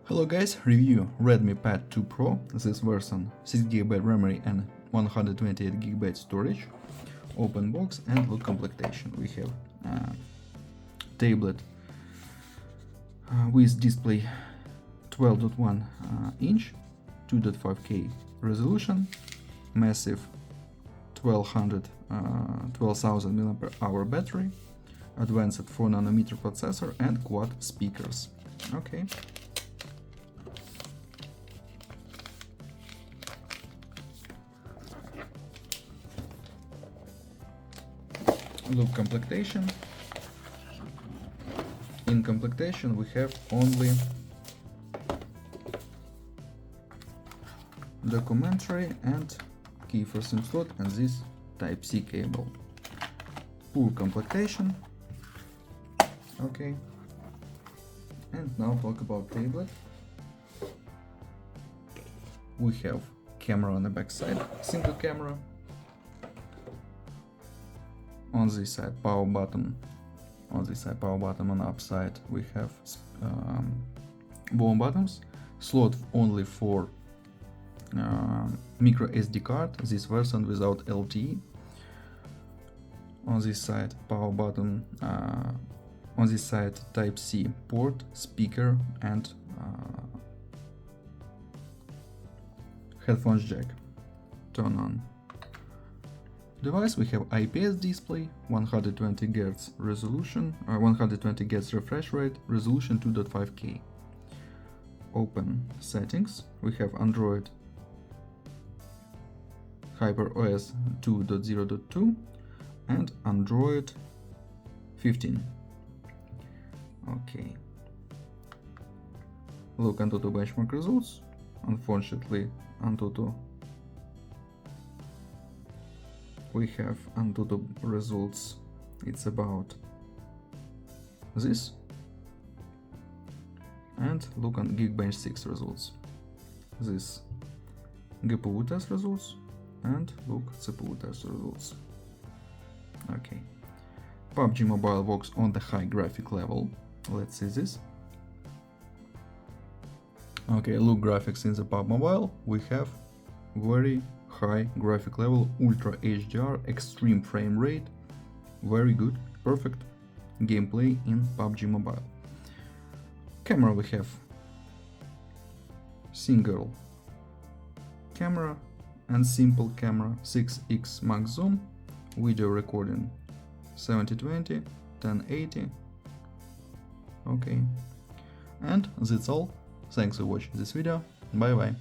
Hello guys, review Redmi Pad 2 Pro. This version 6GB memory and 128GB storage. Open box and look complementation. We have tablet with display 12.1 inch, 2.5K resolution, massive 12,000 mAh battery, advanced 4nm processor and quad speakers. Okay. Look complementation. In complementation we have only documentary and key for SIM slot and this Type-C cable. Full complementation. Okay. And now talk about tablet. We have camera on the back side, single camera. On this side power button, on the upside we have volume buttons, slot only for micro SD card, this version without LTE. On this side power button, on this side Type-C port, speaker and headphones jack. Turn on device. We have IPS display, 120 Hz resolution, 120 Hz refresh rate, resolution 2.5K. Open settings. We have Android HyperOS 2.0.2 and Android 15. Okay. Look Antutu benchmark results. Unfortunately, Antutu we have Antutu results. It's about this. And look on Geekbench 6 results. This GPU test results and look CPU test results. Okay. PUBG Mobile works on the high graphic level. Let's see this. Okay, look graphics in the PUBG Mobile. We have very high graphic level, ultra HDR, extreme frame rate, very good, perfect gameplay in PUBG Mobile. Camera, we have single camera and simple camera, 6x max zoom, video recording 7020, 1080. Okay, and that's all. Thanks for watching this video. Bye bye.